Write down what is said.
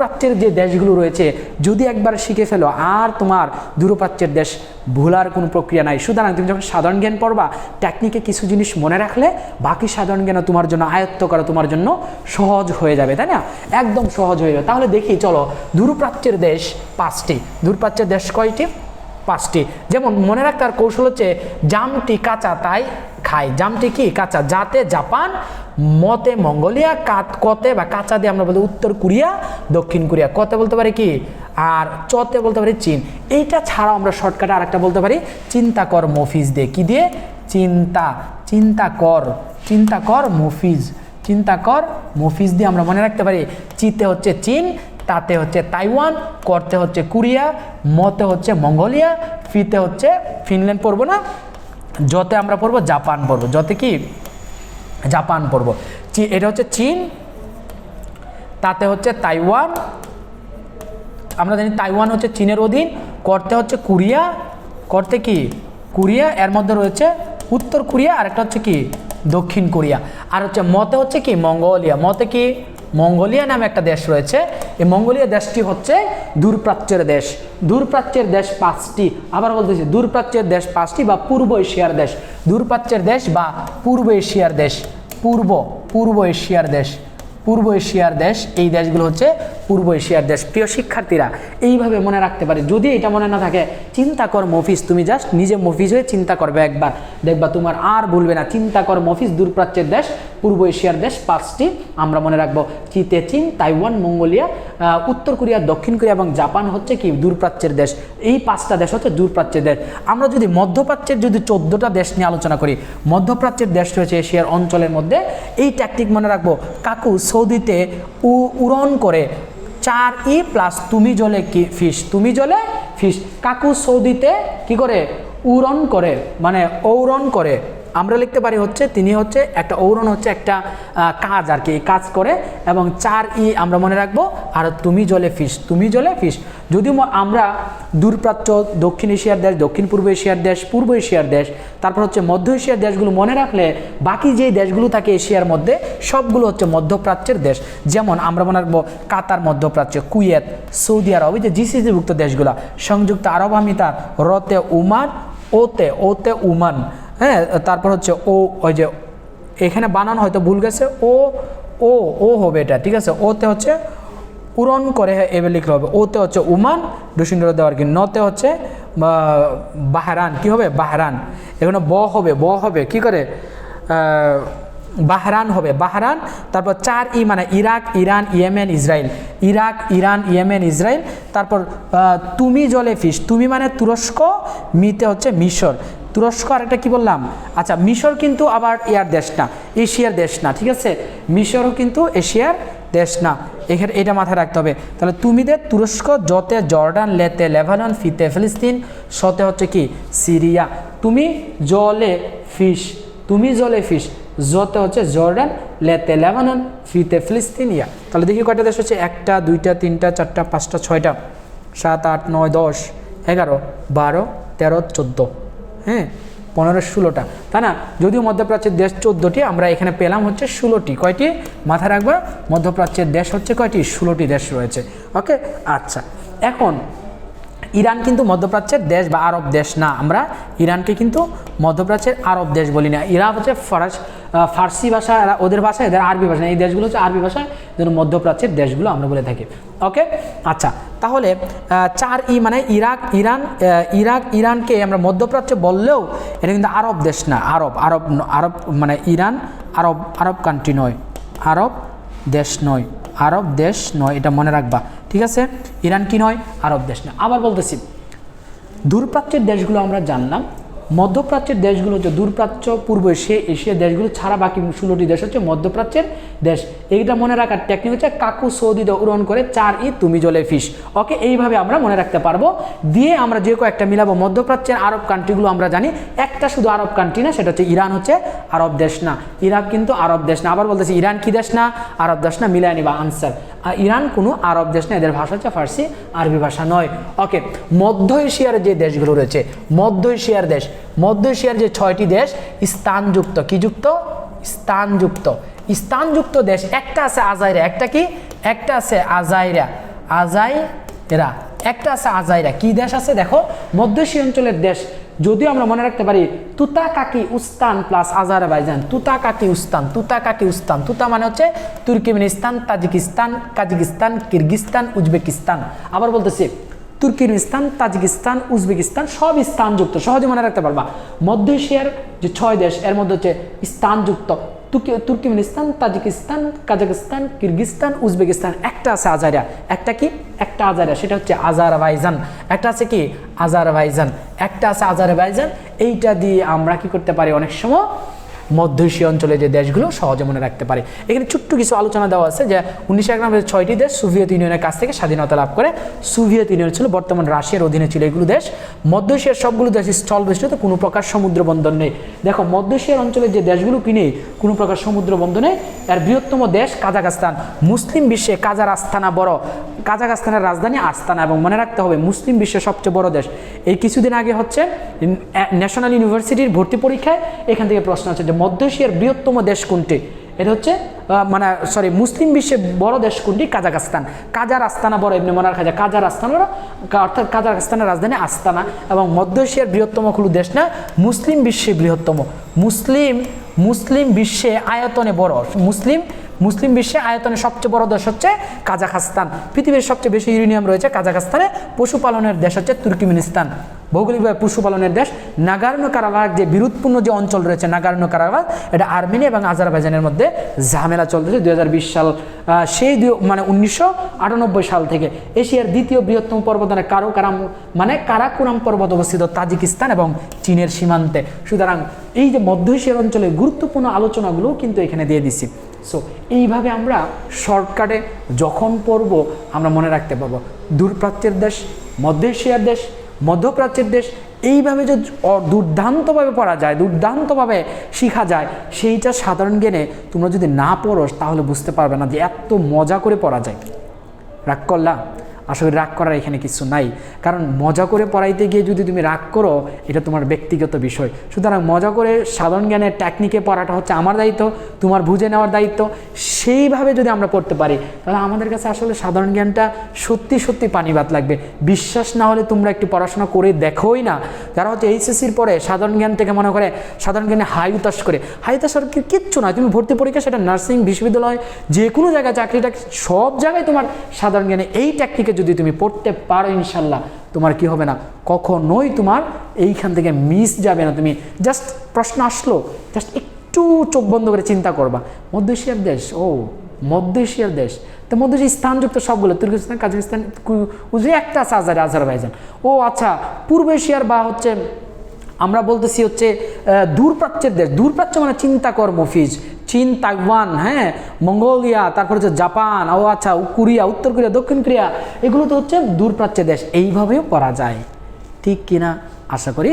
প্রাচ্যের যে দেশগুলো রয়েছে যদি একবার শিখে ফেলো আর তোমার দূরপ্রাচ্যের দেশ ভোলার কোনো প্রক্রিয়া নাই। সুতরাং তুমি যখন সাধারণ জ্ঞান পড়বা টেকনিকে কিছু জিনিস মনে রাখলে বাকি সাধারণ জ্ঞান তোমার জন্য আয়ত্ত করা তোমার জন্য সহজ হয়ে যাবে, তাই না? একদম সহজ হয়ে যাবে। তাহলে দেখি চলো, দূরপ্রাচ্যের দেশ 5টি। দূরপ্রাচ্যের দেশ কয়টি? 5টি। যেমন মনে রাখার কৌশল হচ্ছে জামটি কাঁচা তাই খায়। জামটি কি? কাঁচা। যাতে জাপান, মতে মঙ্গোলিয়া, কতে বা কাঁচা দিয়ে আমরা বলতে উত্তর কোরিয়া, দক্ষিণ কোরিয়া। কতে বলতে পারি কি? আর চতে বলতে পারি চীন। এইটা ছাড়াও আমরা শর্টকাটে আরেকটা বলতে পারি চিন্তা কর মফিজ দিয়ে। কি দিয়ে? চিন্তা কর মফিজ দিয়ে আমরা মনে রাখতে পারি। চিতে হচ্ছে চীন, তাতে হচ্ছে তাইওয়ান, করতে হচ্ছে কোরিয়া, মতে হচ্ছে মঙ্গোলিয়া, ফিতে হচ্ছে ফিনল্যান্ড পড়বো না, যতে আমরা পড়বো জাপান পড়বো। যতে কি? জাপান পড়বো। এটা হচ্ছে চীন, তাতে হচ্ছে তাইওয়ান, আমরা জানি তাইওয়ান হচ্ছে চীনের অধীন, করতে হচ্ছে কোরিয়া, করতে কি? কোরিয়া, এর মধ্যে রয়েছে উত্তর কোরিয়া, আর একটা হচ্ছে কি? দক্ষিণ কোরিয়া। আর হচ্ছে মতে হচ্ছে কি? মঙ্গোলিয়া। মতে কি? মঙ্গোলিয়া নামে একটা দেশ রয়েছে। এই মঙ্গোলিয়া দেশটি হচ্ছে দূরপ্রাচ্যের দেশ। দূরপ্রাচ্যের দেশ 5টি। আবার বলতেছি দূরপ্রাচ্যের দেশ 5টি বা পূর্ব এশিয়ার দেশ। দূরপ্রাচ্যের দেশ বা পূর্ব এশিয়ার দেশ। পূর্ব এশিয়ার দেশ, এই দেশগুলো হচ্ছে পূর্ব এশিয়ার দেশ। প্রিয় শিক্ষার্থীরা, এইভাবে মনে রাখতে পারে। যদি এটা মনে না থাকে, চিন্তা কর মফিজ, তুমি জাস্ট নিজে মফিজ হয়ে চিন্তা করবে একবার, দেখবা তোমার আর ভুলবে না। চিন্তা কর মফিজ, দূরপ্রাচ্যের দেশ, পূর্ব এশিয়ার দেশ 5টি আমরা মনে রাখবো। চিতে চীন, তাইওয়ান, মঙ্গোলিয়া, উত্তর কোরিয়া, দক্ষিণ কোরিয়া এবং জাপান হচ্ছে কি? দূরপ্রাচ্যের দেশ। এই 5টা দেশ হচ্ছে দূরপ্রাচ্যের দেশ। আমরা যদি মধ্যপ্রাচ্যের 14টা দেশ নিয়ে আলোচনা করি, মধ্যপ্রাচ্যের দেশ রয়েছে এশিয়ার অঞ্চলের মধ্যে। এই ট্যাকটিক মনে রাখবো। কাকু সৌদিতে উড়ন করে 4 প্লাস তুমি জলে কি? ফিশ। তুমি জলে ফিশ। কাকু সৌদিতে কি করে? উড়ন করে, মানে ঔরন করে। আমরা লিখতে পারি হচ্ছে তিনি হচ্ছে একটা ঔরন হচ্ছে একটা কাজ আর কি, কাজ করে। এবং 4 আমরা মনে রাখবো। আর তুমি জলে ফিশ, তুমি জলে ফিশ। যদিও আমরা দূরপ্রাচ্য, দক্ষিণ এশিয়ার দেশ, দক্ষিণ পূর্ব এশিয়ার দেশ, পূর্ব এশিয়ার দেশ, তারপর হচ্ছে মধ্য এশিয়ার দেশগুলো মনে রাখলে বাকি যে দেশগুলো থাকে এশিয়ার মধ্যে সবগুলো হচ্ছে মধ্যপ্রাচ্যের দেশ। যেমন আমরা মনে রাখবো কাতার মধ্যপ্রাচ্য, কুয়েত, সৌদি আরব, এই যে জিসিসিভুক্ত দেশগুলো, সংযুক্ত আরব আমিরাত, রতে ওমান, ওতে ওমান। হ্যাঁ, তারপর হচ্ছে ওই যে এখানে বানানো হয়তো ভুল গেছে, ও হবে এটা, ঠিক আছে? ওতে হচ্ছে উড়ন করে, এবার লিখলে হবে। ওতে হচ্ছে ওমান, ডুসিন্ডর দেওয়ার কি? নতে হচ্ছে বাহরান। কি হবে? বাহরান। এখানে ব হবে কি করে? বাহরান হবে, বাহরান। তারপর 4 মানে Iraq, Iran, Yemen, Israel. Iraq, Iran, Yemen, Israel. তারপর তুমি জলে ফিশ। তুমি মানে তুরস্ক, মিতে হচ্ছে মিশর। তুরস্ক আর একটা কি বললাম? আচ্ছা, মিশর কিন্তু আবার ইয়ার দেশ না, এশিয়ার দেশ না, ঠিক আছে? মিশরও কিন্তু এশিয়ার দেশ না। এখানে এটা মাথায় রাখতে হবে। তাহলে তুমিদের তুরস্ক, যতে জর্ডান, লেতে লেবানন, ফিতে ফিলিস্তিন, শতে হচ্ছে কি? সিরিয়া। তুমি জলে ফিশ, তুমি জলে ফিশ, যতে হচ্ছে জর্ডান, লেতে লেবানন, ফিতে ফিলিস্তিনিয়া। তাহলে দেখি কয়টা দেশ হচ্ছে? 1টা 2টা 3টা 4টা 5টা 6টা 7 8 9 10 11 12 13 14, হ্যাঁ 15 16টা, তাই না? যদিও মধ্যপ্রাচ্যের দেশ 14টি, আমরা এখানে পেলাম হচ্ছে 16টি। কয়টি? মাথায় রাখবা, মধ্যপ্রাচ্যের দেশ হচ্ছে কয়টি? 16টি দেশ রয়েছে। ওকে, আচ্ছা। এখন ইরান কিন্তু মধ্যপ্রাচ্যের দেশ বা আরব দেশ না। আমরা ইরানকে কিন্তু মধ্যপ্রাচ্যের আরব দেশ বলি না। ইরান হচ্ছে ফার্সি ভাষা, ওদের ভাষা, এদের আরবি ভাষা। এই দেশগুলো হচ্ছে আরবি ভাষা, যেন মধ্যপ্রাচ্যের দেশগুলো আমরা বলে থাকি। ওকে, আচ্ছা। তাহলে 4 মানে ইরানকে আমরা মধ্যপ্রাচ্য বললেও এটা কিন্তু আরব দেশ না। আরব মানে ইরান আরব কান্ট্রি নয়, আরব দেশ নয়, এটা মনে রাখবা, ঠিক আছে? ইরান কি নয়? আরব দেশ না। আবার বলতেছি, দূরপ্রাচ্যের দেশগুলো আমরা জানলাম। মধ্যপ্রাচ্যের দেশগুলো হচ্ছে দূরপ্রাচ্য, পূর্ব এশিয়া দেশগুলো ছাড়া বাকি 16টি দেশ হচ্ছে মধ্যপ্রাচ্যের দেশ। এইটা মনে রাখার টেকনিক হচ্ছে কাকু সৌদিতে উড়ন করে 4 তুমি জলে ফিশ। ওকে, এইভাবে আমরা মনে রাখতে পারবো। দিয়ে আমরা যে কয়েকটা মিলাবো। মধ্যপ্রাচ্যের আরব কান্ট্রিগুলো আমরা জানি, একটা শুধু আরব কান্ট্রি না, সেটা হচ্ছে ইরান হচ্ছে আরব দেশ না, ইরাক কিন্তু আরব দেশ না। আবার বলতেছি ইরান কি দেশ না? আরব দেশ না। মিলাই নিবা আনসার। ইরান কোনো আরব দেশ না, এদের ভাষা হচ্ছে ফার্সি, আরবি ভাষা নয়। ওকে, মধ্য এশিয়ার যে দেশগুলো রয়েছে, মধ্য এশিয়ার যে 6টি দেশ স্থানযুক্ত, কি যুক্ত? স্থানযুক্ত দেশ। একটা আছে আজাইরা, একটা কি? একটা আছে আজাইরা। আজাইরা, একটা আছে আজাইরা। কি দেশ আছে দেখো, মধ্য এশিয়া অঞ্চলের দেশ। যদিও আমরা মনে রাখতে পারি তুতাকাকি উস্তান প্লাস আজারবাইজান, তুতাকাকি উস্তান, তুতাকাকি উস্তান। তুতা মানে হচ্ছে Turkmenistan, Tajikistan, Kazakhstan, Kyrgyzstan, Uzbekistan. আবার বলতেছি তুর্কমেনিস্তান, তাজিকিস্তান, উজবেকিস্তান সব স্থানযুক্ত, সহজে মনে রাখতে পারবা। মধ্য এশিয়ার যে 6 দেশ এর মধ্যে হচ্ছে স্থানযুক্ত Turkmenistan, Tajikistan, Kazakhstan, Kyrgyzstan, Uzbekistan. একটা আছে আজারিয়া, একটা কি, একটা আজারিয়া, সেটা হচ্ছে আজারবাইজান। একটা আছে কি আজারবাইজান, একটা আছে আজারবাইজান। এইটা দিয়ে আমরা কি করতে পারি, অনেক সময় মধ্য এশিয়া অঞ্চলে যে দেশগুলো সহজে মনে রাখতে পারে। এখানে ছোট্ট কিছু আলোচনা দেওয়া আছে যে 1991 6টি দেশ সোভিয়েত ইউনিয়নের কাছ থেকে স্বাধীনতা লাভ করে। সোভিয়েত ইউনিয়ন ছিল, বর্তমান রাশিয়ার অধীনে ছিল এগুলো দেশ। মধ্য এশিয়ার সবগুলো দেশ স্থল বেষ্টিত, কোনো প্রকার সমুদ্র বন্দর নেই। দেখো মধ্য এশিয়ার অঞ্চলের যে দেশগুলো কিনে কোনো প্রকার সমুদ্র বন্দর নেই। এর বৃহত্তম দেশ কাজাখস্তান। মুসলিম বিশ্বে কাজার আস্তানা বড়, কাজাখস্তানের রাজধানী আস্তানা। এবং মনে রাখতে হবে মুসলিম বিশ্বের সবচেয়ে বড় দেশ। এই কিছুদিন আগে হচ্ছে ন্যাশনাল ইউনিভার্সিটির ভর্তি পরীক্ষায় এখান থেকে প্রশ্ন আছে যে মধ্য এশিয়ার বৃহত্তম দেশ কোনটি। এটা হচ্ছে মুসলিম বিশ্বের বড় দেশ কোনটি, কাজাখস্তান। কাজার আস্তানা বড়, এমনি মনে রাখা যায় কাজার আস্তানা বড়, অর্থাৎ কাজাখস্তানের রাজধানী আস্তানা। এবং মধ্য এশিয়ার বৃহত্তম কোনো দেশ না, মুসলিম বিশ্বে বৃহত্তম। মুসলিম বিশ্বে আয়তনে বড়, মুসলিম বিশ্বে আয়তনে সবচেয়ে বড় দেশ হচ্ছে কাজাখস্তান। পৃথিবীর সবচেয়ে বেশি ইউরেনিয়াম রয়েছে কাজাখস্তানে। পশুপালনের দেশ হচ্ছে তুর্কমেনিস্তান, ভৌগোলিকভাবে পশুপালনের দেশ। নাগার্নো কারাবাখ যে বিরোধপূর্ণ যে অঞ্চল রয়েছে নাগার্নো কারাবাখ, এটা আর্মেনিয়া এবং আজারবাইজানের মধ্যে ঝামেলা চলতেছে 2020 সাল, সেই 1998 সাল থেকে। এশিয়ার দ্বিতীয় বৃহত্তম পর্বতনে কারাকোরাম পর্বত অবস্থিত তাজিকিস্তান এবং চীনের সীমান্তে। সুতরাং এই যে মধ্য এশিয়ার অঞ্চলে গুরুত্বপূর্ণ আলোচনাগুলোও কিন্তু এখানে দিয়ে দিছি। সো এইভাবে আমরা শর্টকাটে যখন পড়ব আমরা মনে রাখতে পারবো দূরপ্রাচ্যের দেশ, মধ্য এশিয়ার দেশ, মধ্যপ্রাচ্যের দেশ। এইভাবে যে দুর্দান্তভাবে পড়া যায়, দুর্দান্তভাবে শেখা যায়, সেইটা সাধারণ জ্ঞানে তোমরা যদি না পড়ো তাহলে বুঝতে পারবে না যে এত মজা করে পড়া যায়। রাগ করলা? আসলে রাগ করার এখানে কিছু নাই, কারণ মজা করে পড়াইতে গিয়ে যদি তুমি রাগ করো এটা তোমার ব্যক্তিগত বিষয়। সুতরাং মজা করে সাধারণ জ্ঞানের টেকনিকে পড়াটা হচ্ছে আমার দায়িত্ব, তোমার বুঝে নেওয়ার দায়িত্ব। সেইভাবে যদি আমরা পড়তে পারি তাহলে আমাদের কাছে আসলে সাধারণ জ্ঞানটা সত্যি সত্যি পানিবাত লাগবে। বিশ্বাস না হলে তোমরা একটু পড়াশোনা করে দেখোই না। যারা হচ্ছে এইচএসসির পরে সাধারণ জ্ঞান থেকে মনে করে সাধারণ জ্ঞানে হাই উতাস করে, হাই উতাস আর কিচ্ছু না। তুমি ভর্তি পরীক্ষা, সেটা নার্সিং, বিশ্ববিদ্যালয়, যে কোনো জায়গায় চাকরিটা, সব জায়গায় তোমার সাধারণ জ্ঞানে এই টেকনিকে যদি তুমি পড়তে পারো ইনশাল্লাহ তোমার কি হবে না, কখনোই তোমার এইখান থেকে মিস যাবে না। তুমি জাস্ট প্রশ্ন আসলো, জাস্ট একটু চোখ বন্ধ করে চিন্তা করবা মধ্য এশিয়ার দেশ, মধ্য এশিয়ার দেশ। তো মধ্য এশিয়ার স্থানযুক্ত সবগুলো তুর্কিস্তান, কাজাকিস্তান, একটা আছে আজারবাইজান। আচ্ছা, পূর্ব এশিয়ার বা হচ্ছে আমরা বলতেছি হচ্ছে দূরপ্রাচ্যের দেশ। দূরপ্রাচ্য মানে চিন্তা কর মফিজ, চীন, তাইওয়ান, মঙ্গোলিয়া, তারপর হচ্ছে জাপান, আচ্ছা কোরিয়া, উত্তর কোরিয়া, দক্ষিণ কোরিয়া, এগুলো তো হচ্ছে দূরপ্রাচ্যের দেশ। এইভাবেও পড়া যায়, ঠিক কিনা আশা করি।